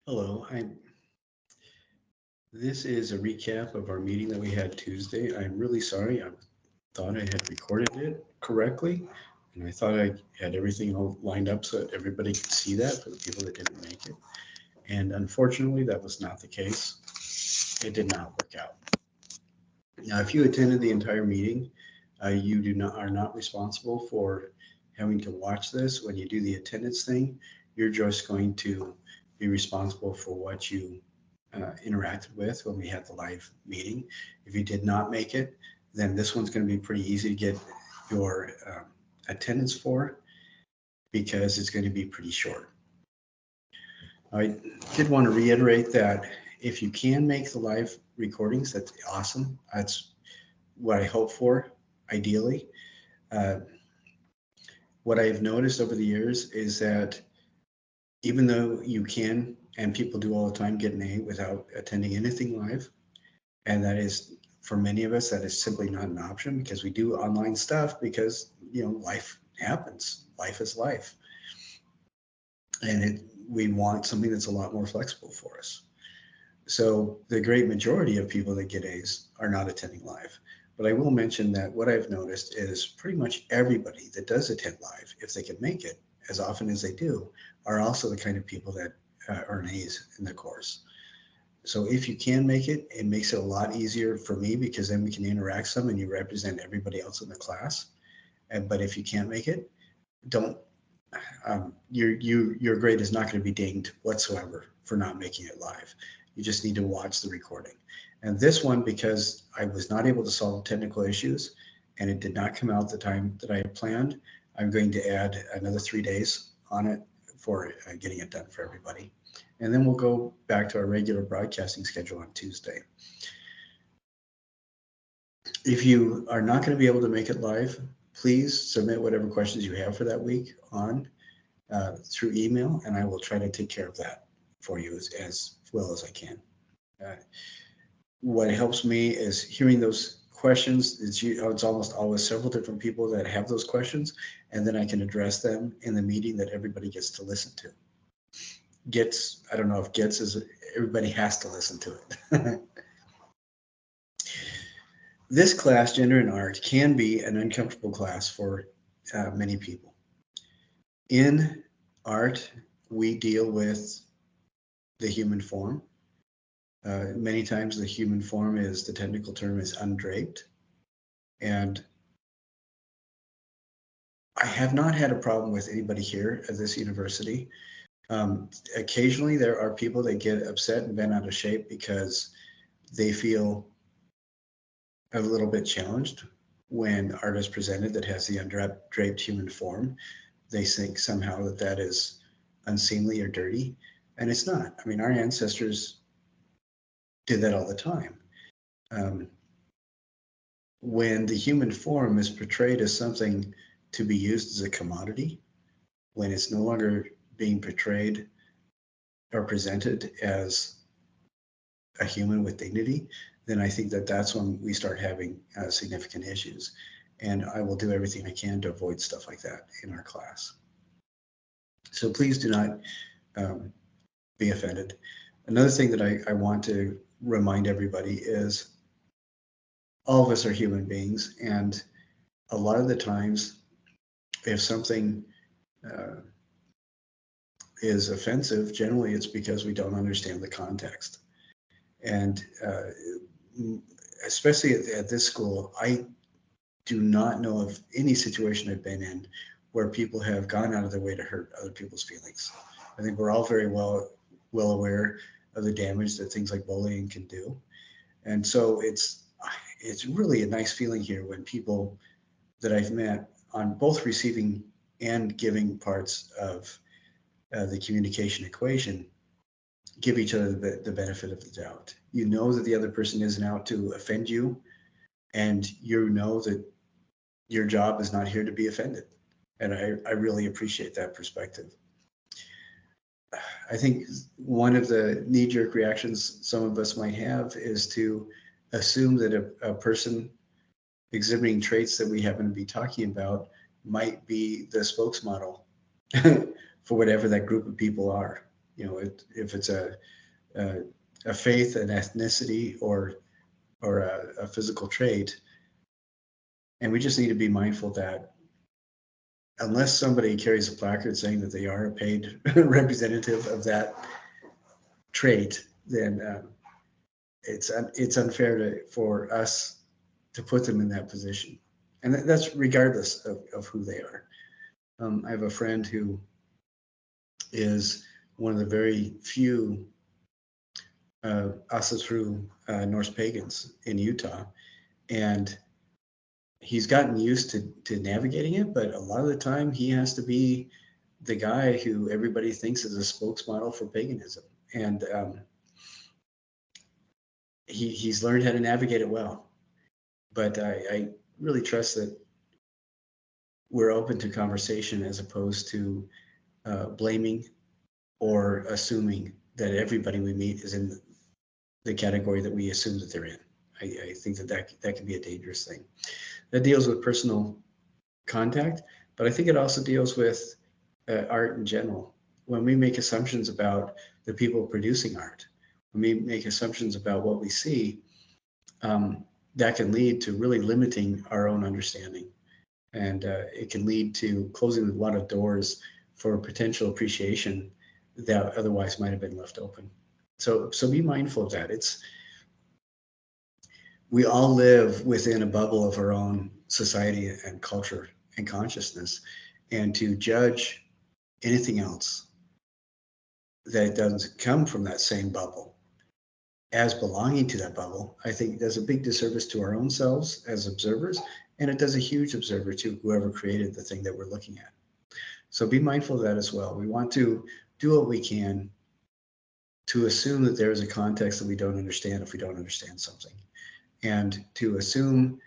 Hello, this is a recap of our meeting that we had Tuesday. I'm really sorry. I thought I had recorded it correctly, and I thought I had everything all lined up so that everybody could see that for the people that didn't make it. And unfortunately, that was not the case. It did not work out. Now, if you attended the entire meeting, you are not responsible for having to watch this. When you do the attendance thing, you're just going to be responsible for what you interacted with when we had the live meeting. If you did not make it, then this one's going to be pretty easy to get your attendance for because it's going to be pretty short. I did want to reiterate that if you can make the live recordings, that's awesome. That's what I hope for, ideally. Uh, what I've noticed over the years is that even though you can, and people do all the time, get an A without attending anything live, and that is, for many of us, that is simply not an option because we do online stuff because, life happens. Life is life. And we want something that's a lot more flexible for us. So the great majority of people that get A's are not attending live. But I will mention that what I've noticed is pretty much everybody that does attend live, if they can make it as often as they do, are also the kind of people that earn A's in the course. So if you can make it, it makes it a lot easier for me because then we can interact some and you represent everybody else in the class. But if you can't make it, don't. Your grade is not going to be dinged whatsoever for not making it live. You just need to watch the recording. And this one, because I was not able to solve technical issues and it did not come out the time that I had planned, I'm going to add another 3 days on it for getting it done for everybody. And then we'll go back to our regular broadcasting schedule on Tuesday. If you are not going to be able to make it live, please submit whatever questions you have for that week on through email, and I will try to take care of that for you as well as I can. What helps me is hearing those questions. It's almost always several different people that have those questions, and then I can address them in the meeting that everybody gets to listen to. I don't know if gets is, everybody has to listen to it. This class, Gender and Art, can be an uncomfortable class for many people. In art, we deal with the human form. Many times the human form the technical term is undraped. And I have not had a problem with anybody here at this university. Occasionally there are people that get upset and bent out of shape because they feel a little bit challenged when art is presented that has the undraped human form. They think somehow that is unseemly or dirty, and it's not. I mean, our ancestors did that all the time. When the human form is portrayed as something to be used as a commodity, when it's no longer being portrayed or presented as a human with dignity, then I think that that's when we start having significant issues. And I will do everything I can to avoid stuff like that in our class. So please do not be offended. Another thing that I want to remind everybody is all of us are human beings, and a lot of the times, if something is offensive, generally it's because we don't understand the context. And especially at this school, I do not know of any situation I've been in where people have gone out of their way to hurt other people's feelings. I think we're all very well aware of the damage that things like bullying can do. And so it's really a nice feeling here when people that I've met on both receiving and giving parts of the communication equation give each other the benefit of the doubt. You know that the other person isn't out to offend you, and you know that your job is not here to be offended. And I really appreciate that perspective. I think one of the knee-jerk reactions some of us might have is to assume that a person exhibiting traits that we happen to be talking about might be the spokesmodel for whatever that group of people are. if it's a faith, an ethnicity, or a physical trait. And we just need to be mindful that unless somebody carries a placard saying that they are a paid representative of that trait, then it's unfair for us to put them in that position. And that's regardless of who they are. I have a friend who is one of the very few Asatru Norse pagans in Utah. And he's gotten used to navigating it, but a lot of the time he has to be the guy who everybody thinks is a spokesmodel for paganism. And he's learned how to navigate it well. But I really trust that we're open to conversation as opposed to blaming or assuming that everybody we meet is in the category that we assume that they're in. I think that can be a dangerous thing. That deals with personal contact, but I think it also deals with art in general. When we make assumptions about the people producing art, when we make assumptions about what we see, that can lead to really limiting our own understanding. And it can lead to closing a lot of doors for potential appreciation that otherwise might have been left open. So be mindful of that. We all live within a bubble of our own society and culture and consciousness, and to judge anything else that doesn't come from that same bubble as belonging to that bubble, I think does a big disservice to our own selves as observers, and it does a huge observer to whoever created the thing that we're looking at. So be mindful of that as well. We want to do what we can to assume that there is a context that we don't understand if we don't understand something, and to assume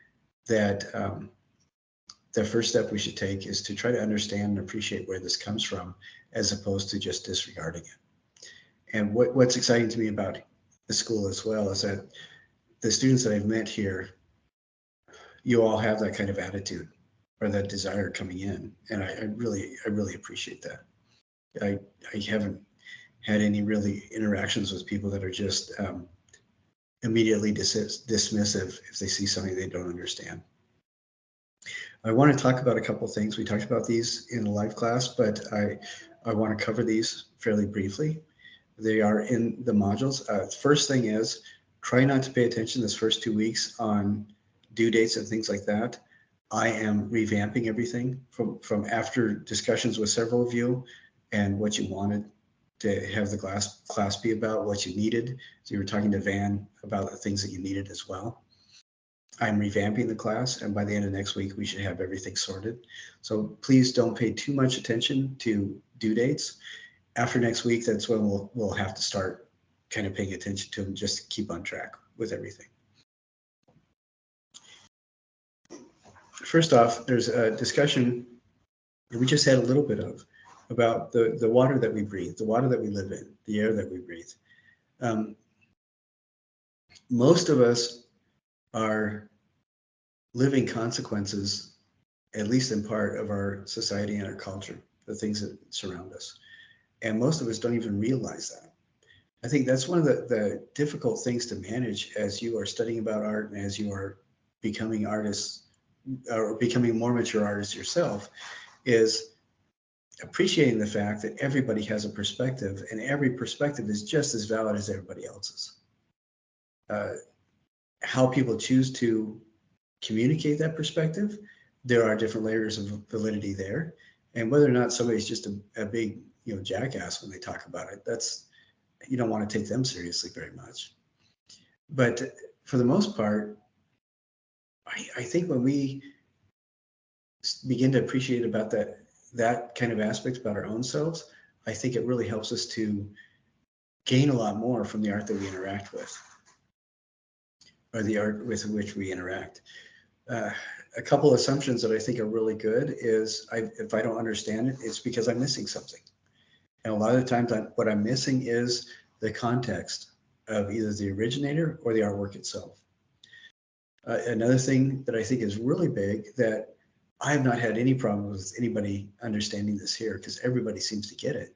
that the first step we should take is to try to understand and appreciate where this comes from, as opposed to just disregarding it. And what's exciting to me about the school as well is that the students that I've met here, you all have that kind of attitude or that desire coming in, and I really appreciate that. I haven't had any really interactions with people that are just immediately dismissive if they see something they don't understand. I want to talk about a couple of things. We talked about these in the live class, but I want to cover these fairly briefly. They are in the modules. First thing is, try not to pay attention this first 2 weeks on due dates and things like that. I am revamping everything from after discussions with several of you and what you wanted to have the class be about, what you needed. So you were talking to Van about the things that you needed as well. I'm revamping the class, and by the end of next week, we should have everything sorted. So please don't pay too much attention to due dates. After next week, that's when we'll have to start kind of paying attention to them just to keep on track with everything. First off, there's a discussion that we just had a little bit of about the water that we breathe, the water that we live in, the air that we breathe. Most of us are living consequences, at least in part, of our society and our culture, the things that surround us. And most of us don't even realize that. I think that's one of the difficult things to manage as you are studying about art and as you are becoming artists or becoming more mature artists yourself, is appreciating the fact that everybody has a perspective and every perspective is just as valid as everybody else's. How people choose to communicate that perspective, there are different layers of validity there. And whether or not somebody's just a big, jackass when they talk about it, you don't want to take them seriously very much. But for the most part, I think when we begin to appreciate about that kind of aspect about our own selves, I think it really helps us to gain a lot more from the art that we interact with, or the art with which we interact. A couple assumptions that I think are really good is if I don't understand it, it's because I'm missing something. And a lot of the times what I'm missing is the context of either the originator or the artwork itself. Another thing that I think is really big that I have not had any problem with anybody understanding this here, because everybody seems to get it.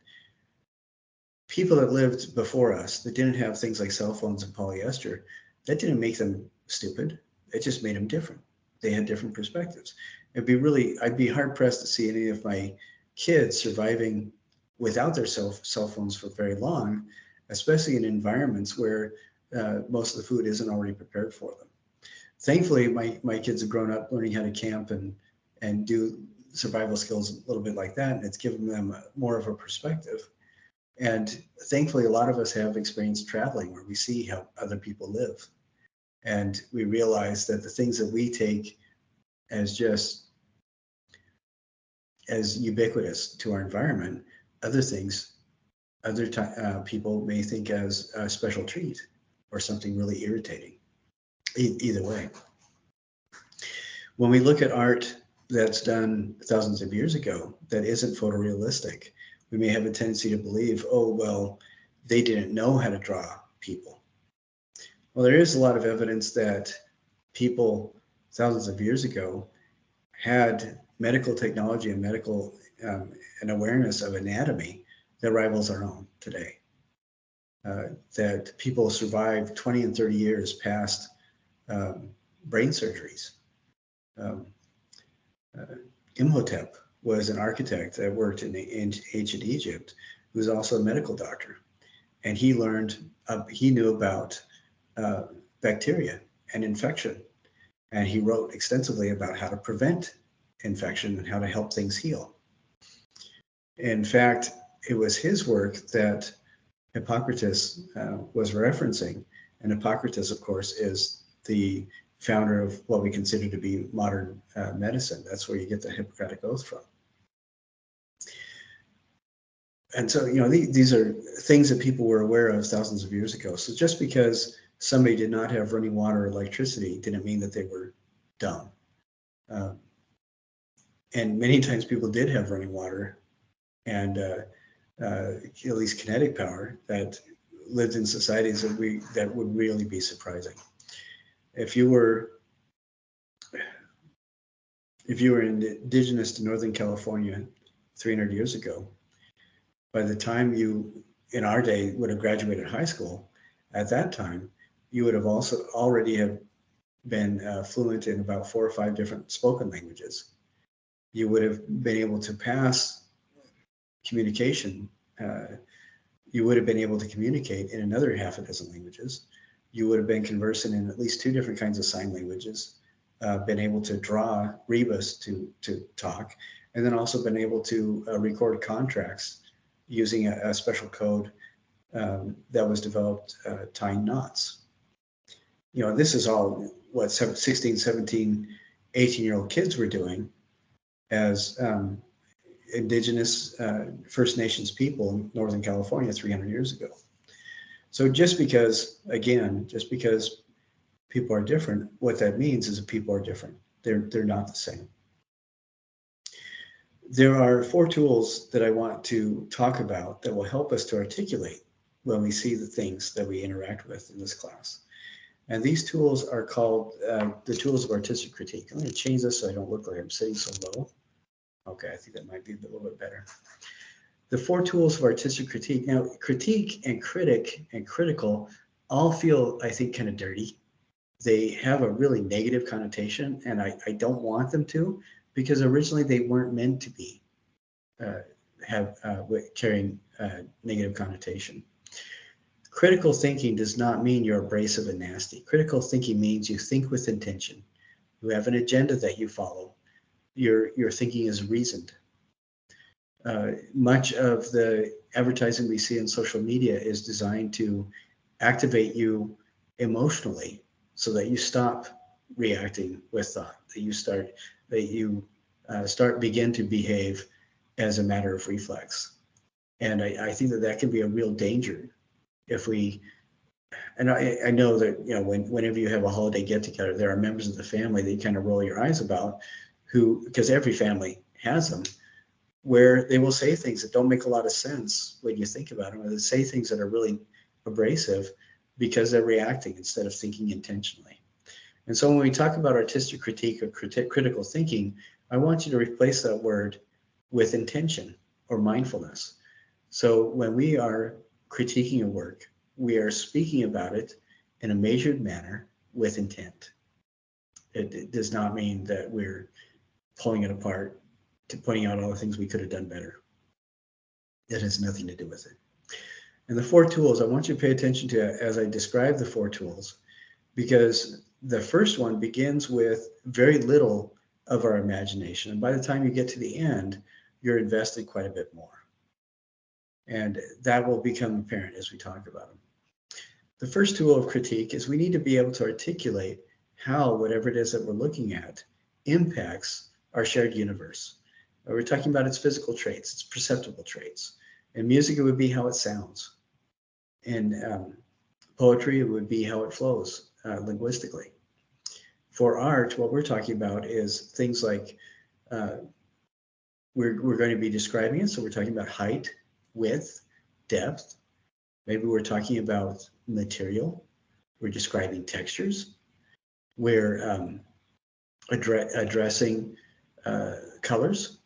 people that lived before us that didn't have things like cell phones and polyester, that didn't make them stupid. It just made them different. They had different perspectives. I'd be hard pressed to see any of my kids surviving without their cell phones for very long, especially in environments where most of the food isn't already prepared for them. Thankfully, my kids have grown up learning how to camp and do survival skills a little bit like that, and it's given them more of a perspective. And thankfully, a lot of us have experienced traveling where we see how other people live. And we realize that the things that we take as just as ubiquitous to our environment, other things, people may think as a special treat or something really irritating. Either way. When we look at art that's done thousands of years ago that isn't photorealistic, we may have a tendency to believe, oh, well, they didn't know how to draw people. Well, there is a lot of evidence that people thousands of years ago had medical technology and medical an awareness of anatomy that rivals our own today. That people survived 20 and 30 years past brain surgeries. Imhotep was an architect that worked in ancient Egypt, who was also a medical doctor. And he knew about bacteria and infection. And he wrote extensively about how to prevent infection and how to help things heal. In fact, it was his work that Hippocrates was referencing. And Hippocrates, of course, is the founder of what we consider to be modern medicine. That's where you get the Hippocratic Oath from. And so, these are things that people were aware of thousands of years ago. So just because somebody did not have running water or electricity didn't mean that they were dumb. And many times people did have running water and at least kinetic power that lived in societies that would really be surprising. If you were indigenous to Northern California 300 years ago, by the time you, in our day, would have graduated high school, at that time, you would have also already have been fluent in about 4 or 5 different spoken languages. You would have been able to pass communication. You would have been able to communicate in another half a dozen languages. You would have been conversant in at least 2 different kinds of sign languages, been able to draw rebus to talk, and then also been able to record contracts using a special code that was developed tying knots. This is all what 16, 17, 18-year-old kids were doing as indigenous First Nations people in Northern California 300 years ago. So just because people are different, what that means is that people are different. They're not the same. There are 4 tools that I want to talk about that will help us to articulate when we see the things that we interact with in this class. And these tools are called the tools of artistic critique. I'm going to change this so I don't look like I'm sitting so low. Okay, I think that might be a little bit better. The 4 tools of artistic critique. Now, critique and critic and critical all feel, I think, kind of dirty. They have a really negative connotation, and I don't want them to, because originally they weren't meant to be carrying negative connotation. Critical thinking does not mean you're abrasive and nasty. Critical thinking means you think with intention. You have an agenda that you follow. Your thinking is reasoned. Much of the advertising we see on social media is designed to activate you emotionally so that you stop reacting with thought, that you begin to behave as a matter of reflex. And I think that can be a real danger if we, and I know that, whenever you have a holiday get together, there are members of the family that you kind of roll your eyes about because every family has them, where they will say things that don't make a lot of sense when you think about them, or they say things that are really abrasive because they're reacting instead of thinking intentionally. And so when we talk about artistic critique or critical thinking, I want you to replace that word with intention or mindfulness. So when we are critiquing a work, we are speaking about it in a measured manner with intent. It does not mean that we're pulling it apart to pointing out all the things we could have done better. It has nothing to do with it. And the four tools, I want you to pay attention to as I describe the four tools, because the first one begins with very little of our imagination. And by the time you get to the end, you're invested quite a bit more. And that will become apparent as we talk about them. The first tool of critique is we need to be able to articulate how whatever it is that we're looking at impacts our shared universe. We're talking about its physical traits, its perceptible traits. In music, it would be how it sounds. In poetry, it would be how it flows linguistically. For art, what we're talking about is things like we're going to be describing it. So we're talking about height, width, depth. Maybe we're talking about material. We're describing textures. We're addressing colors.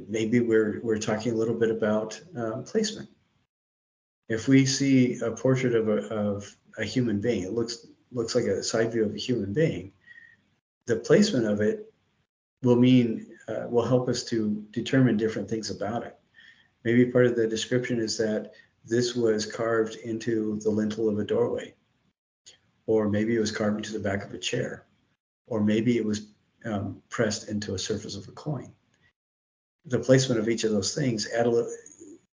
Maybe we're talking a little bit about placement. If we see a portrait of a human being, it looks like a side view of a human being. The placement of it will help us to determine different things about it. Maybe part of the description is that this was carved into the lintel of a doorway, or maybe it was carved into the back of a chair, or maybe it was pressed into a surface of a coin. The placement of each of those things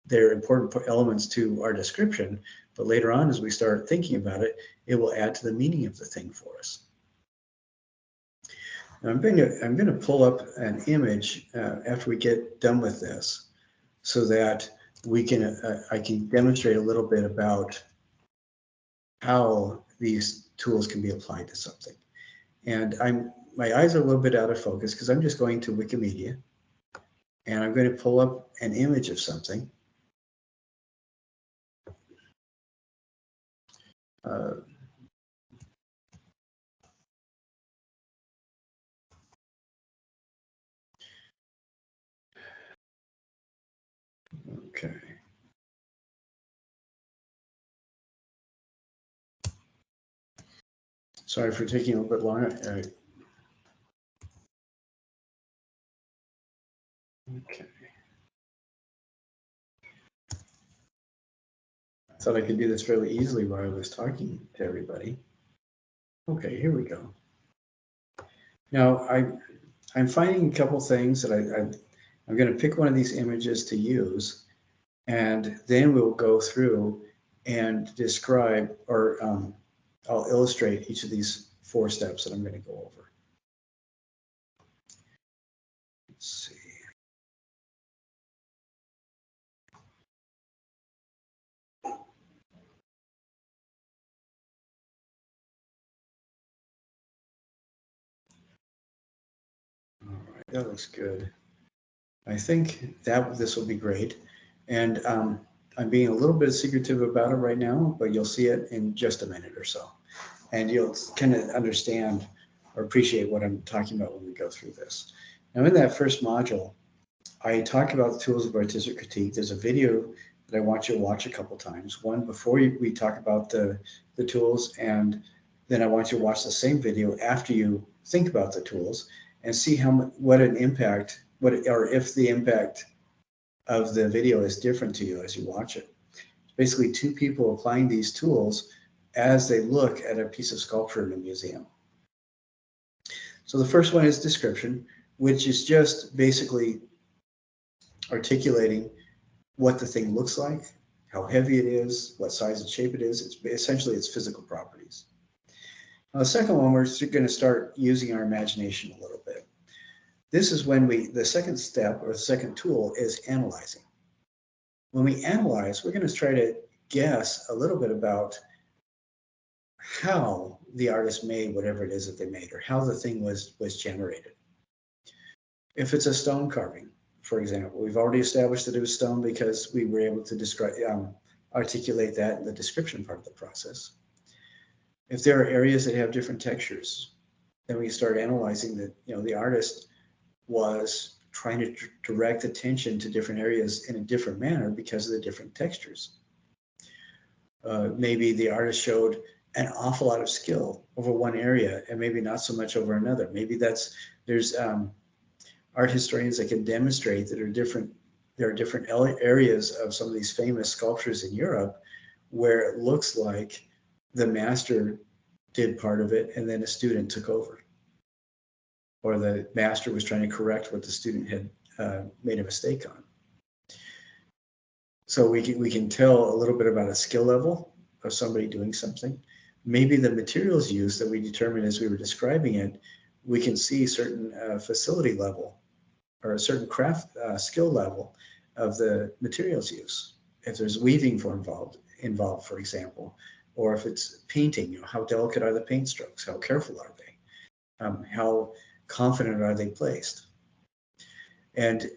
they're important elements to our description, but later on, as we start thinking about it, it will add to the meaning of the thing for us. Now I'm going to pull up an image after we get done with this, so that I can demonstrate a little bit about how these tools can be applied to something. And my eyes are a little bit out of focus because I'm just going to Wikimedia, and I'm going to pull up an image of something. Okay. Sorry for taking a little bit longer. Okay. I thought I could do this fairly easily while I was talking to everybody. Okay, here we go. Now I'm finding a couple things that I'm going to pick one of these images to use, and then we'll go through and describe, or I'll illustrate each of these four steps that I'm going to go over. Let's see. All right, that looks good. I think that this will be great. And I'm being a little bit secretive about it right now, but you'll see it in just a minute or so. And you'll kind of understand or appreciate what I'm talking about when we go through this. Now, in that first module, I talk about the tools of artistic critique. There's a video that I want you to watch a couple times. One before we talk about the tools, and then I want you to watch the same video after you think about the tools and see what an impact, or if the impact of the video is different to you as you watch it. It's basically two people applying these tools as they look at a piece of sculpture in a museum. So the first one is description, which is just basically articulating what the thing looks like, how heavy it is, what size and shape it is. It's essentially its physical properties. Now, the second one, we're going to start using our imagination a little bit. This is when the second step, or the second tool, is analyzing. When we analyze, we're going to try to guess a little bit about how the artist made whatever it is that they made, or how the thing was generated. If it's a stone carving, for example, we've already established that it was stone because we were able to articulate that in the description part of the process. If there are areas that have different textures, then we start analyzing that, the artist was trying to direct attention to different areas in a different manner because of the different textures. Maybe the artist showed an awful lot of skill over one area and maybe not so much over another. Maybe there's art historians that can demonstrate that there are different areas of some of these famous sculptures in Europe where it looks like the master did part of it and then a student took over. Or the master was trying to correct what the student had made a mistake on. So we can tell a little bit about a skill level of somebody doing something. Maybe the materials used that we determined as we were describing it, we can see certain facility level or a certain craft skill level of the materials use. If there's weaving involved, for example, or if it's painting, how delicate are the paint strokes? How careful are they? How confident are they placed? And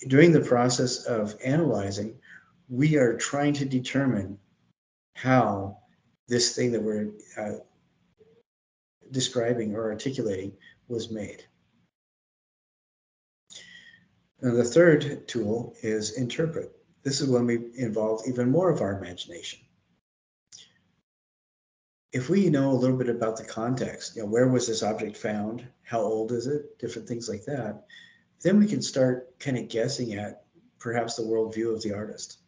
during the process of analyzing, we are trying to determine how this thing that we're describing or articulating was made. And the third tool is interpret. This is when we involve even more of our imagination. If we know a little bit about the context, where was this object found? How old is it? Different things like that. Then we can start kind of guessing at perhaps the worldview of the artist,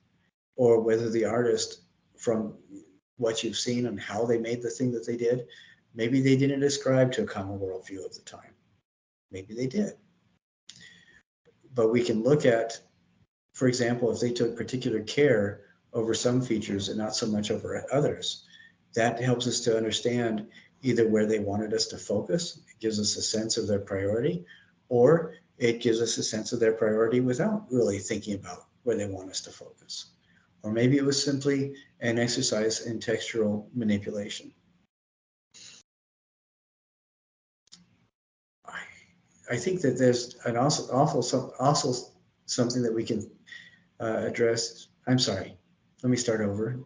or whether the artist, from what you've seen and how they made the thing that they did, maybe they didn't ascribe to a common worldview of the time. Maybe they did. But we can look at, for example, if they took particular care over some features and not so much over others, that helps us to understand either where they wanted us to focus. It gives us a sense of their priority, or it gives us a sense of their priority without really thinking about where they want us to focus. Or maybe it was simply an exercise in textual manipulation. I think that there's also something that we can address. I'm sorry, let me start over.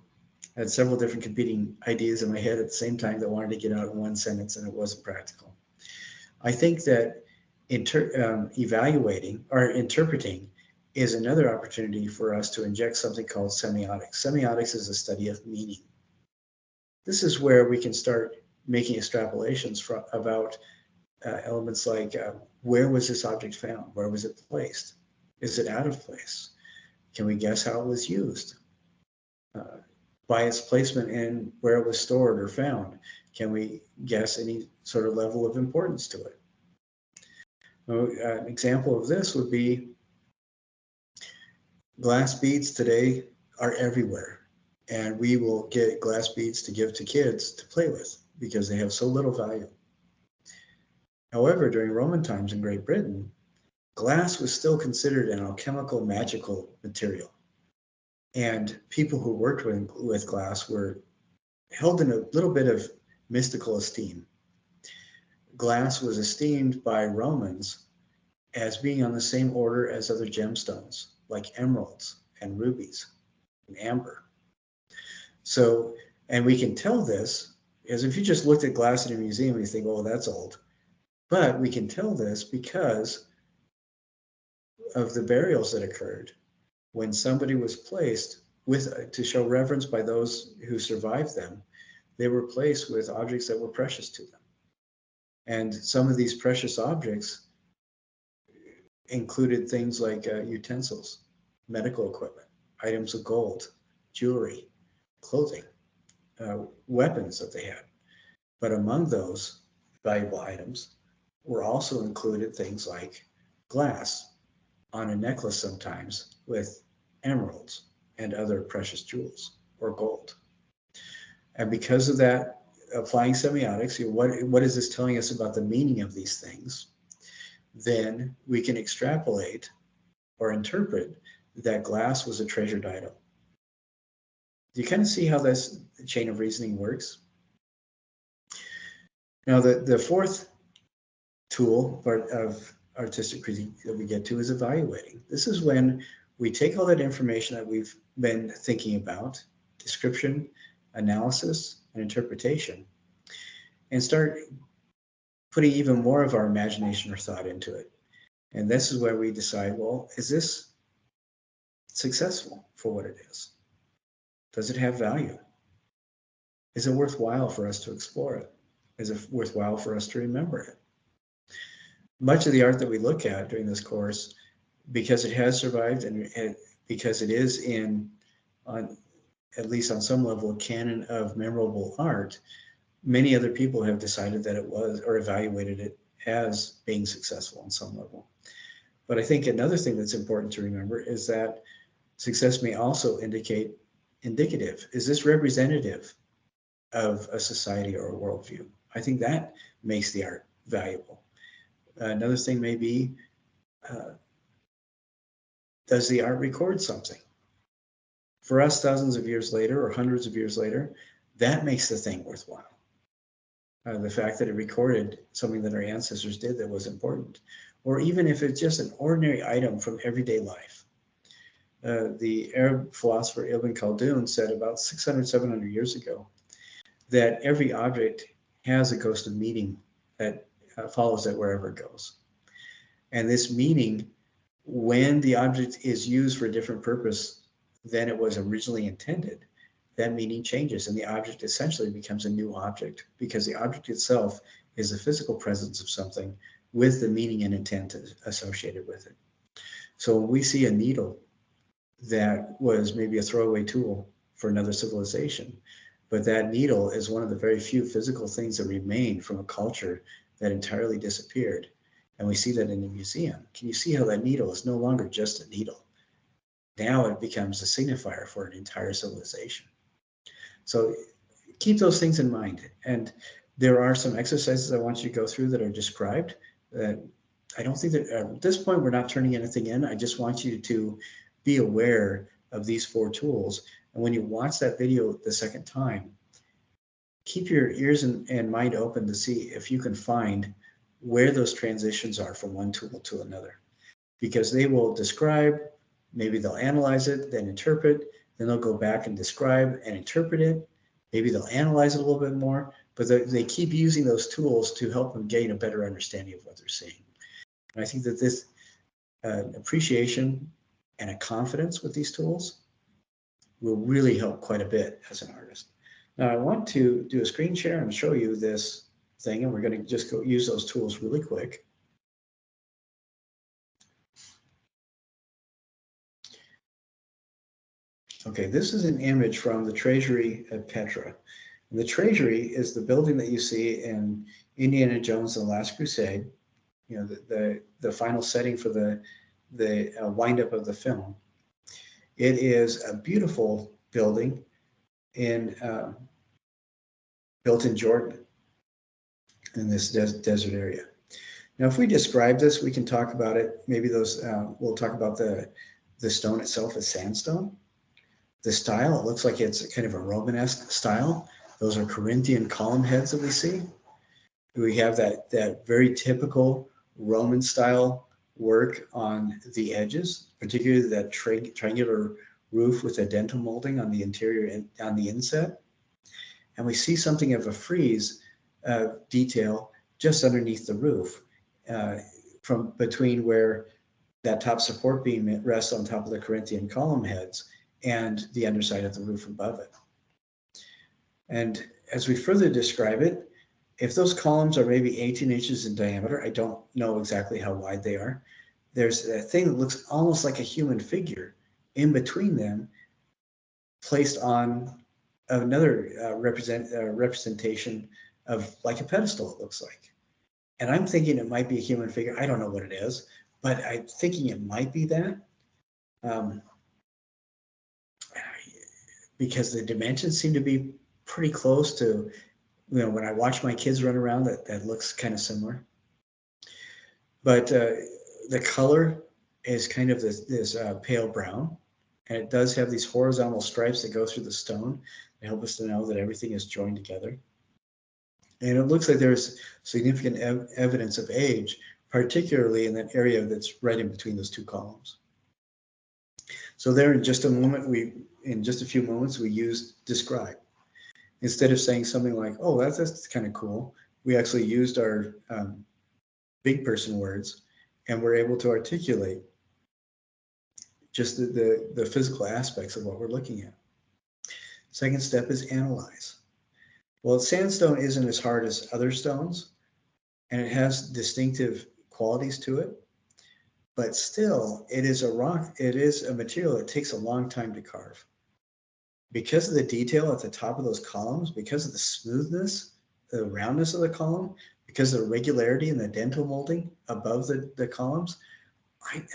I had several different competing ideas in my head at the same time that wanted to get out in one sentence, and it wasn't practical. I think that evaluating or interpreting is another opportunity for us to inject something called semiotics. Semiotics is a study of meaning. This is where we can start making extrapolations about elements like where was this object found? Where was it placed? Is it out of place? Can we guess how it was used? By its placement and where it was stored or found, can we guess any sort of level of importance to it? An example of this would be glass beads today are everywhere, and we will get glass beads to give to kids to play with because they have so little value. However, during Roman times in Great Britain, glass was still considered an alchemical, magical material. And people who worked with glass were held in a little bit of mystical esteem. Glass was esteemed by Romans as being on the same order as other gemstones, like emeralds and rubies and amber. So, and we can tell this, as if you just looked at glass in a museum, you think, oh, that's old. But we can tell this because of the burials that occurred when somebody was placed to show reverence by those who survived them. They were placed with objects that were precious to them. And some of these precious objects included things like utensils, medical equipment, items of gold, jewelry, clothing, weapons that they had. But among those valuable items were also included things like glass on a necklace sometimes with emeralds and other precious jewels or gold. And because of that, applying semiotics, what is this telling us about the meaning of these things? Then we can extrapolate or interpret that glass was a treasured item. Do you kind of see how this chain of reasoning works? Now, the fourth tool part of artistic critique that we get to is evaluating. This is when we take all that information that we've been thinking about, description, analysis, and interpretation, and start putting even more of our imagination or thought into it. And this is where we decide, well, is this successful for what it is? Does it have value? Is it worthwhile for us to explore it? Is it worthwhile for us to remember it? Much of the art that we look at during this course, because it has survived and because it is in, on, at least on some level, a canon of memorable art, many other people have decided that it was, or evaluated it as being successful on some level. But I think another thing that's important to remember is that success may also indicate indicative. Is this representative of a society or a worldview? I think that makes the art valuable. Another thing may be, does the art record something? For us, thousands of years later or hundreds of years later, that makes the thing worthwhile. The fact that it recorded something that our ancestors did that was important, or even if it's just an ordinary item from everyday life. The Arab philosopher Ibn Khaldun said about 600, 700 years ago that every object has a ghost of meaning that follows it wherever it goes. And this meaning, when the object is used for a different purpose than it was originally intended, that meaning changes and the object essentially becomes a new object, because the object itself is the physical presence of something with the meaning and intent associated with it. So when we see a needle that was maybe a throwaway tool for another civilization, but that needle is one of the very few physical things that remain from a culture that entirely disappeared, and we see that in a museum, can you see how that needle is no longer just a needle? Now it becomes a signifier for an entire civilization. So keep those things in mind. And there are some exercises I want you to go through that are described. That I don't think that at this point we're not turning anything in. I just want you to be aware of these 4 tools. And when you watch that video the second time, keep your ears and mind open to see if you can find where those transitions are from one tool to another. Because they will describe, maybe they'll analyze it, then interpret, then they'll go back and describe and interpret it. Maybe they'll analyze it a little bit more, but they keep using those tools to help them gain a better understanding of what they're seeing. And I think that this appreciation and a confidence with these tools will really help quite a bit as an artist. Now I want to do a screen share and show you this thing, and we're going to just go use those tools really quick. Okay, this is an image from the Treasury at Petra. And the Treasury is the building that you see in Indiana Jones and the Last Crusade, you know, the final setting for the wind-up of the film. It is a beautiful building built in Jordan, in this desert area. Now, if we describe this, we can talk about it. Maybe we'll talk about the stone itself as sandstone. The style, it looks like it's kind of a Romanesque style. Those are Corinthian column heads that we see. We have that very typical Roman style work on the edges, particularly that triangular roof with a dentil molding on the interior and on the inset. And we see something of a frieze detail just underneath the roof, from between where that top support beam rests on top of the Corinthian column heads and the underside of the roof above it. And as we further describe it, if those columns are maybe 18 inches in diameter, I don't know exactly how wide they are, there's a thing that looks almost like a human figure in between them, placed on another representation of like a pedestal, it looks like. And I'm thinking it might be a human figure. I don't know what it is, but I'm thinking it might be that. Because the dimensions seem to be pretty close to, when I watch my kids run around, that looks kind of similar. But the color is kind of this pale brown, and it does have these horizontal stripes that go through the stone to help us to know that everything is joined together. And it looks like there's significant evidence of age, particularly in that area that's right in between those 2 columns. So there, in just a few moments, we use describe. Instead of saying something like, oh, that's kind of cool, we actually used our big person words and we're able to articulate just the physical aspects of what we're looking at. Second step is analyze. Well, sandstone isn't as hard as other stones, and it has distinctive qualities to it, but still, it is a rock, it is a material that takes a long time to carve. Because of the detail at the top of those columns, because of the smoothness, the roundness of the column, because of the regularity in the dental molding above the columns,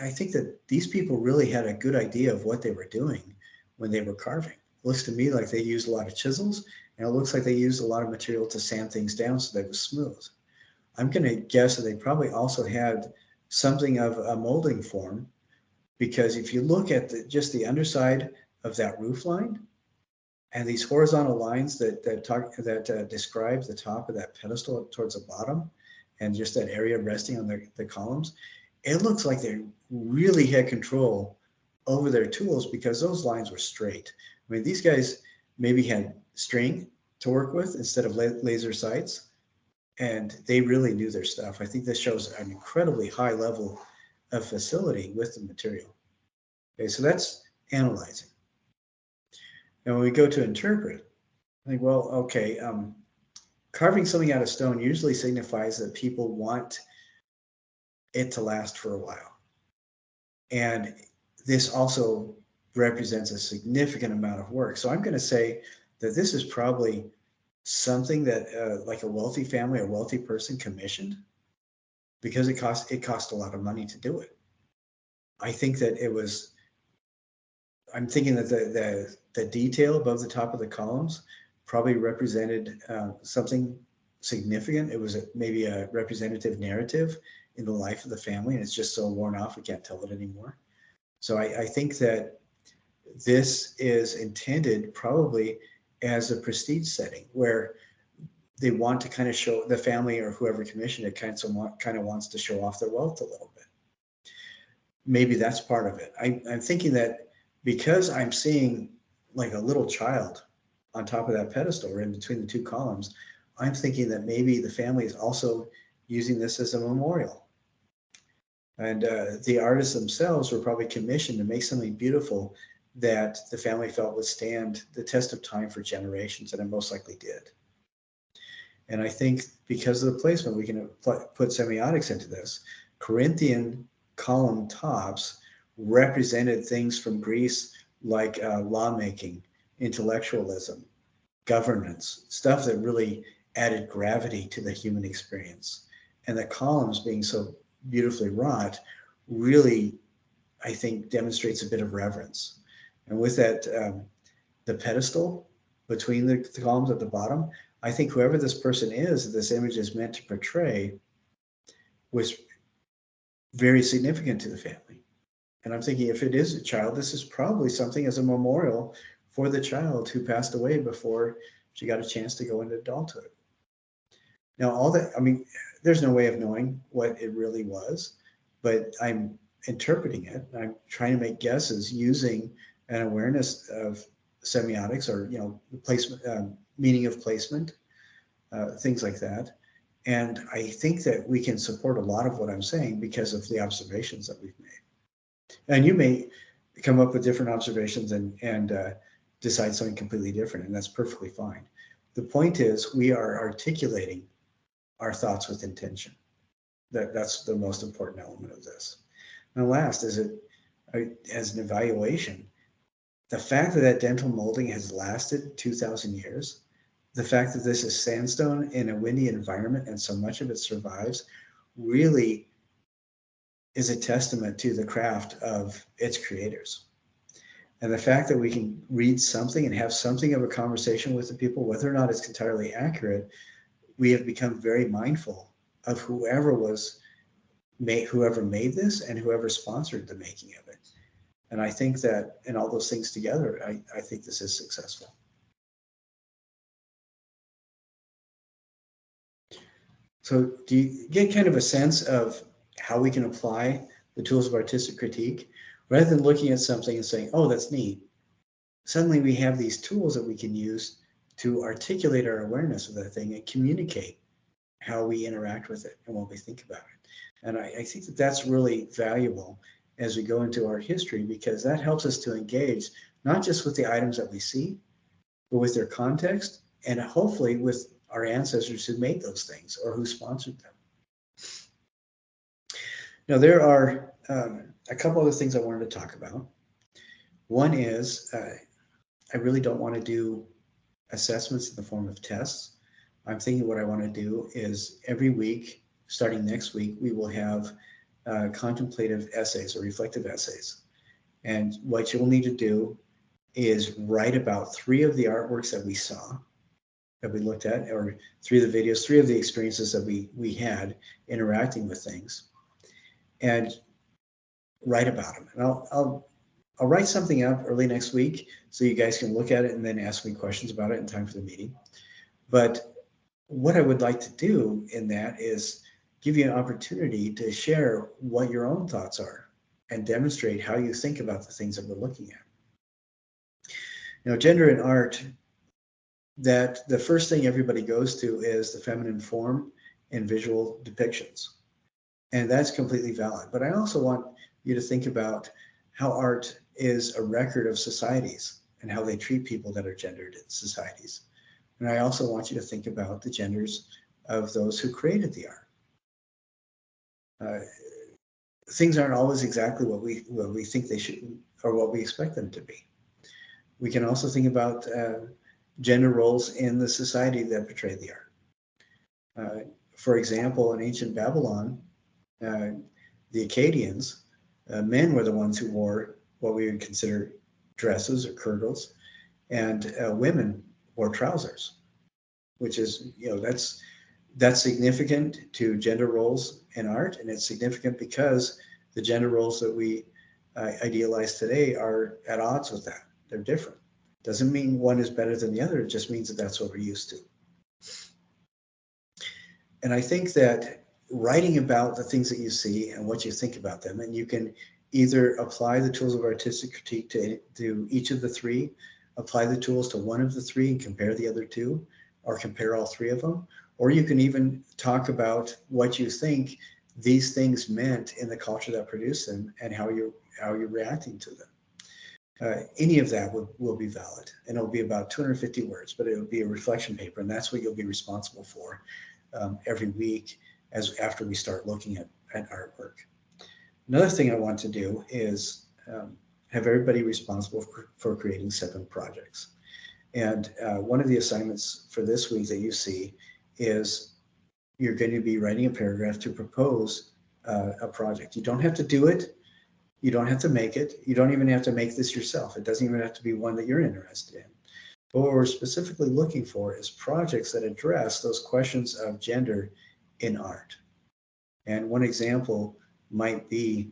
I think that these people really had a good idea of what they were doing when they were carving. It looks to me like they used a lot of chisels, and it looks like they used a lot of material to sand things down so they were smooth. I'm going to guess that they probably also had something of a molding form, because if you look at just the underside of that roof line and these horizontal lines that describe the top of that pedestal towards the bottom, and just that area resting on the columns, it looks like they really had control over their tools because those lines were straight. I mean, these guys maybe had string to work with instead of laser sights, and they really knew their stuff. I think this shows an incredibly high level of facility with the material. Okay, so that's analyzing. And when we go to interpret, I think, well, okay, carving something out of stone usually signifies that people want it to last for a while. And this also represents a significant amount of work. So I'm going to say that this is probably something that like a wealthy family, a wealthy person commissioned, because it cost a lot of money to do it. I think that I'm thinking that the detail above the top of the columns probably represented something significant. It was maybe a representative narrative in the life of the family, and it's just so worn off we can't tell it anymore. So I think that this is intended probably as a prestige setting where they want to kind of show the family or whoever commissioned it kind of wants to show off their wealth a little bit. Maybe that's part of it. I'm thinking that because I'm seeing like a little child on top of that pedestal or in between the two columns, I'm thinking that maybe the family is also using this as a memorial. And the artists themselves were probably commissioned to make something beautiful that the family felt would stand the test of time for generations, and it most likely did. And I think because of the placement, we can put semiotics into this. Corinthian column tops represented things from Greece like lawmaking, intellectualism, governance, stuff that really added gravity to the human experience. And the columns being so beautifully wrought really, I think, demonstrates a bit of reverence. And with that, the pedestal between the columns at the bottom, I think whoever this person is that this image is meant to portray was very significant to the family. And I'm thinking if it is a child, this is probably something as a memorial for the child who passed away before she got a chance to go into adulthood. Now, all that, I mean, there's no way of knowing what it really was, but I'm interpreting it. I'm trying to make guesses using an awareness of semiotics or, placement, meaning of placement, things like that. And I think that we can support a lot of what I'm saying because of the observations that we've made. And you may come up with different observations and decide something completely different, and that's perfectly fine. The point is we are articulating our thoughts with intention. That's the most important element of this. And last, as an evaluation, the fact that dental molding has lasted 2,000 years, the fact that this is sandstone in a windy environment and so much of it survives, really is a testament to the craft of its creators. And the fact that we can read something and have something of a conversation with the people, whether or not it's entirely accurate, we have become very mindful of whoever made this and whoever sponsored the making of it. And I think that in all those things together, I think this is successful. So do you get kind of a sense of how we can apply the tools of artistic critique rather than looking at something and saying, oh, that's neat? Suddenly we have these tools that we can use to articulate our awareness of that thing and communicate how we interact with it and what we think about it. And I think that that's really valuable as we go into art history, because that helps us to engage not just with the items that we see, but with their context, and hopefully with our ancestors who made those things or who sponsored them. Now, there are a couple other things I wanted to talk about. One is I really don't want to do assessments in the form of tests. I'm thinking what I want to do is every week, starting next week, we will have contemplative essays or reflective essays. And what you'll need to do is write about 3 of the artworks that we saw, that we looked at, or 3 of the videos, 3 of the experiences that we had interacting with things, and write about them. And I'll write something up early next week so you guys can look at it and then ask me questions about it in time for the meeting. But what I would like to do in that is give you an opportunity to share what your own thoughts are and demonstrate how you think about the things that we're looking at. Now, gender in art, that the first thing everybody goes to is the feminine form in visual depictions. And that's completely valid. But I also want you to think about how art is a record of societies and how they treat people that are gendered in societies. And I also want you to think about the genders of those who created the art. Things aren't always exactly what we think they should or what we expect them to be. We can also think about gender roles in the society that portray the art. For example, in ancient Babylon, the Akkadians, men were the ones who wore what we would consider dresses or kirtles, and women wore trousers, which is, that's significant to gender roles in art, and it's significant because the gender roles that we idealize today are at odds with that. They're different. Doesn't mean one is better than the other. It just means that that's what we're used to. And I think that writing about the things that you see and what you think about them, and you can either apply the tools of artistic critique to each of the 3, apply the tools to one of the 3 and compare the other 2, or compare all 3 of them, or you can even talk about what you think these things meant in the culture that produced them and how you're reacting to them. Any of that will be valid, and it'll be about 250 words, but it'll be a reflection paper, and that's what you'll be responsible for every week after we start looking at artwork. Another thing I want to do is have everybody responsible for creating 7 projects. And one of the assignments for this week that you see is you're going to be writing a paragraph to propose a project. You don't have to do it. You don't have to make it. You don't even have to make this yourself. It doesn't even have to be one that you're interested in. But what we're specifically looking for is projects that address those questions of gender in art. And one example might be,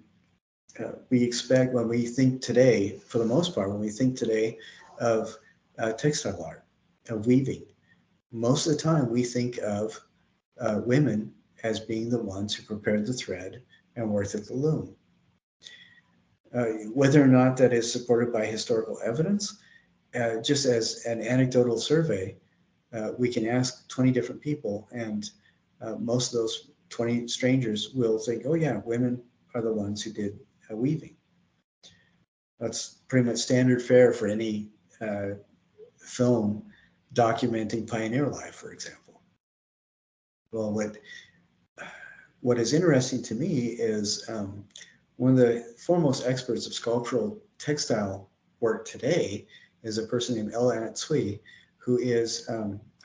we expect when we think today, for the most part, when we think today of textile art, of weaving, most of the time we think of women as being the ones who prepared the thread and worked at the loom. Whether or not that is supported by historical evidence, just as an anecdotal survey, we can ask 20 different people, and most of those 20 strangers will think, oh yeah, women are the ones who did weaving. That's pretty much standard fare for any film documenting pioneer life, for example. Well, what is interesting to me is one of the foremost experts of sculptural textile work today is a person named El Anatsui, who is,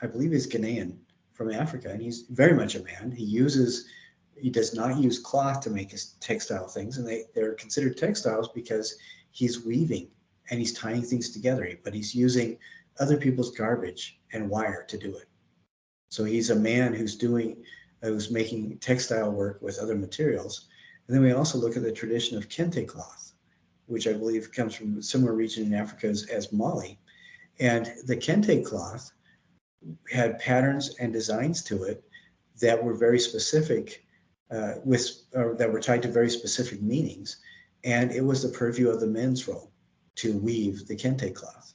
I believe he's Ghanaian from Africa, and he's very much a man. He does not use cloth to make his textile things, and they're considered textiles because he's weaving and he's tying things together, but he's using other people's garbage and wire to do it. So he's a man who's making textile work with other materials. And then we also look at the tradition of kente cloth, which I believe comes from a similar region in Africa as Mali. And the kente cloth had patterns and designs to it that were very specific, that were tied to very specific meanings. And it was the purview of the men's role to weave the kente cloth.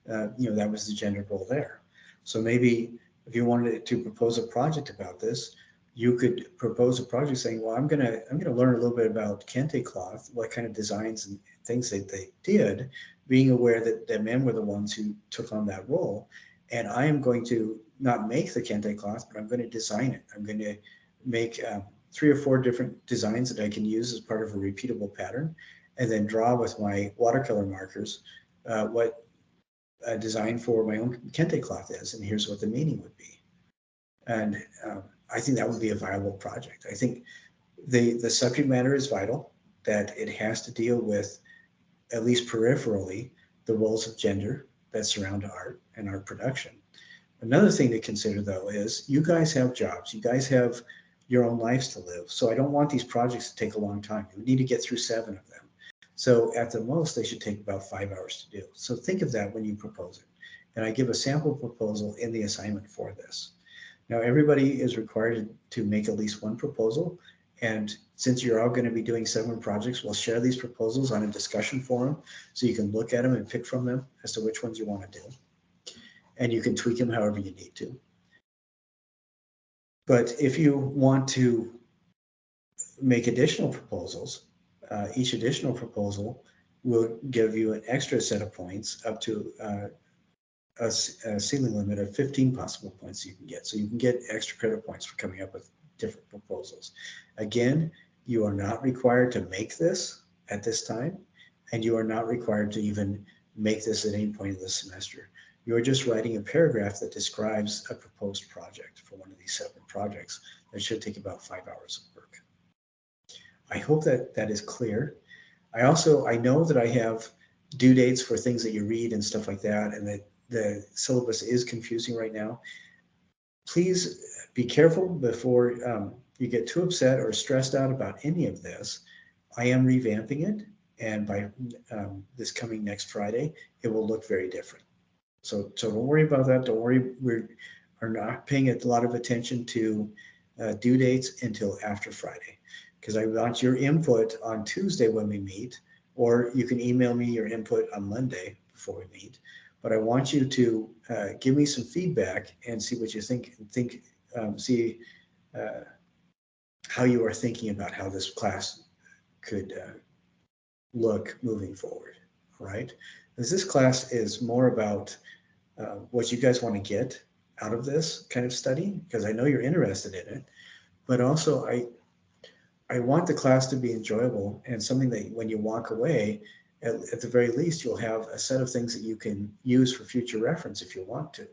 That was the gender role there. So maybe if you wanted to propose a project about this, you could propose a project saying, well, I'm gonna learn a little bit about kente cloth, what kind of designs and things that they did, being aware that men were the ones who took on that role. And I am going to not make the kente cloth, but I'm going to design it. I'm going to make 3 or 4 different designs that I can use as part of a repeatable pattern, and then draw with my watercolor markers what a design for my own kente cloth is, and here's what the meaning would be. And I think that would be a viable project. I think the subject matter is vital, that it has to deal with, at least peripherally, the roles of gender that surround art and art production. Another thing to consider, though, is you guys have jobs. You guys have your own lives to live. So I don't want these projects to take a long time. You need to get through 7 of them. So at the most, they should take about 5 hours to do. So think of that when you propose it. And I give a sample proposal in the assignment for this. Now, everybody is required to make at least one proposal. And since you're all going to be doing 7 projects, we'll share these proposals on a discussion forum so you can look at them and pick from them as to which ones you want to do. And you can tweak them however you need to. But if you want to make additional proposals, each additional proposal will give you an extra set of points up to a ceiling limit of 15 possible points you can get. So you can get extra credit points for coming up with different proposals. Again, you are not required to make this at this time, and you are not required to even make this at any point in the semester. You're just writing a paragraph that describes a proposed project for one of these 7 projects that should take about 5 hours of work. I hope that that is clear. I know that I have due dates for things that you read and stuff like that, and that the syllabus is confusing right now. Please be careful before you get too upset or stressed out about any of this. I am revamping it, and by this coming next Friday, it will look very different. So don't worry about that. Don't worry. We are not paying a lot of attention to due dates until after Friday, because I want your input on Tuesday when we meet, or you can email me your input on Monday before we meet. But I want you to give me some feedback and see what you think, see how you are thinking about how this class could look moving forward, all right? Because this class is more about what you guys want to get out of this kind of study, because I know you're interested in it, but also I want the class to be enjoyable and something that when you walk away, at the very least, you'll have a set of things that you can use for future reference if you want to,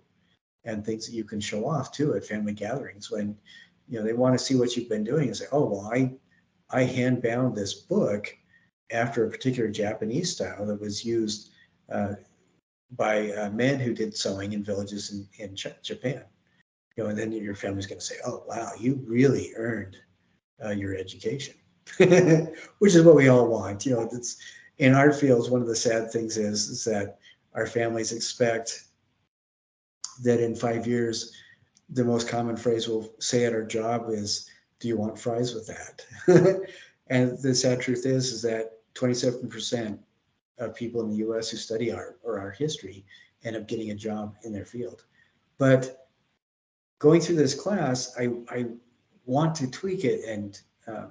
and things that you can show off too at family gatherings when they want to see what you've been doing and say, oh, well, I hand bound this book after a particular Japanese style that was used by men who did sewing in villages in Japan. And then your family's going to say, oh, wow, you really earned your education, which is what we all want. It's in art fields. One of the sad things is that our families expect that in 5 years, the most common phrase we'll say at our job is, do you want fries with that? And the sad truth is that 27% of people in the US who study art or art history end up getting a job in their field. But going through this class, I want to tweak it and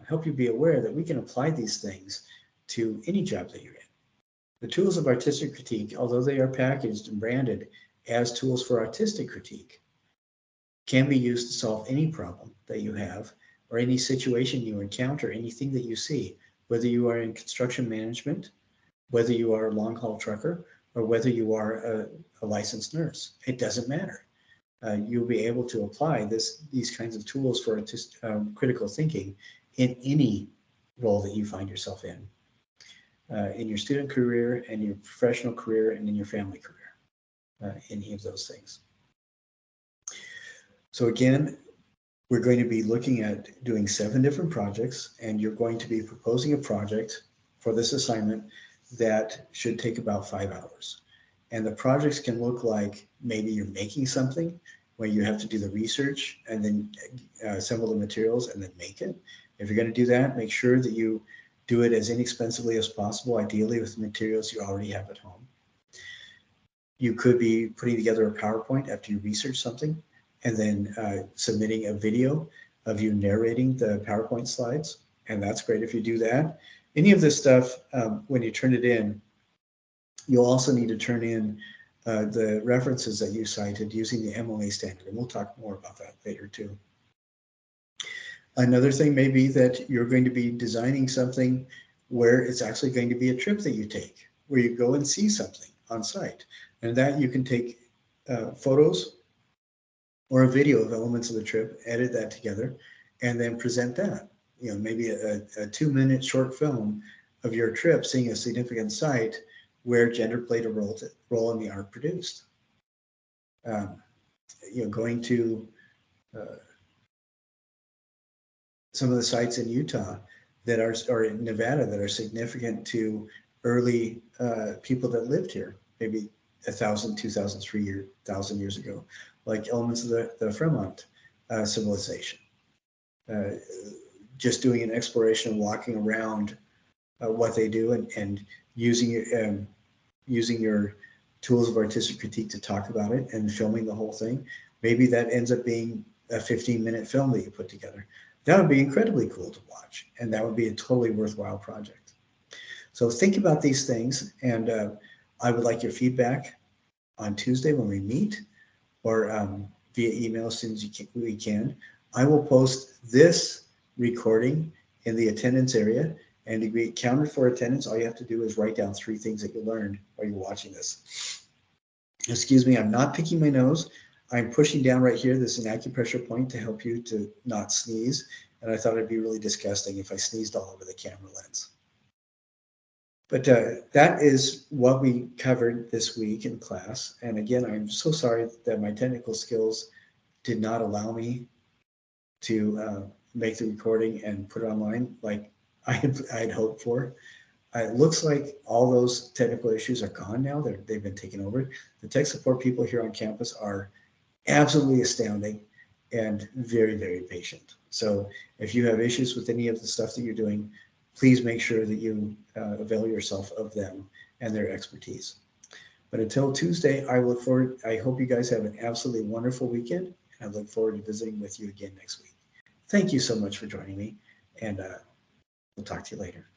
help you be aware that we can apply these things to any job that you're in. The tools of artistic critique, although they are packaged and branded as tools for artistic critique, can be used to solve any problem that you have or any situation you encounter, anything that you see, whether you are in construction management, whether you are a long-haul trucker, or whether you are a licensed nurse. It doesn't matter. You'll be able to apply these kinds of tools for critical thinking in any role that you find yourself in your student career, and your professional career, and in your family career, any of those things. So again, we're going to be looking at doing 7 different projects, and you're going to be proposing a project for this assignment that should take about 5 hours. And the projects can look like maybe you're making something where you have to do the research and then assemble the materials and then make it. If you're going to do that, make sure that you do it as inexpensively as possible, ideally with materials you already have at home. You could be putting together a PowerPoint after you research something, and then submitting a video of you narrating the PowerPoint slides, and that's great if you do that. Any of this stuff, when you turn it in, you'll also need to turn in the references that you cited using the MOA standard, and we'll talk more about that later too. Another thing may be that you're going to be designing something where it's actually going to be a trip that you take, where you go and see something on site. And that you can take photos or a video of elements of the trip, edit that together, and then present that. You know, maybe a 2-minute short film of your trip seeing a significant site where gender played a role in the art produced. You know, going to some of the sites in Utah that are, or in Nevada, that are significant to early people that lived here, maybe 1,000, 2,000, 3,000 years ago, like elements of the Fremont civilization. Just doing an exploration and walking around what they do, and using your tools of artistic critique to talk about it and filming the whole thing. Maybe that ends up being a 15-minute film that you put together. That would be incredibly cool to watch, and that would be a totally worthwhile project. So think about these things, and I would like your feedback on Tuesday when we meet, or via email as soon as we can. I will post this recording in the attendance area, and to be counted for attendance, all you have to do is write down 3 things that you learned while you're watching this. Excuse me, I'm not picking my nose. I'm pushing down right here. This is an acupressure point to help you to not sneeze. And I thought it'd be really disgusting if I sneezed all over the camera lens. But that is what we covered this week in class. And again, I'm so sorry that my technical skills did not allow me to make the recording and put it online like I had hoped for. It looks like all those technical issues are gone now. They've been taken over. The tech support people here on campus are absolutely astounding and very, very patient. So if you have issues with any of the stuff that you're doing, please make sure that you avail yourself of them and their expertise. But until Tuesday, I look forward. I hope you guys have an absolutely wonderful weekend, and I look forward to visiting with you again next week. Thank you so much for joining me, and we'll talk to you later.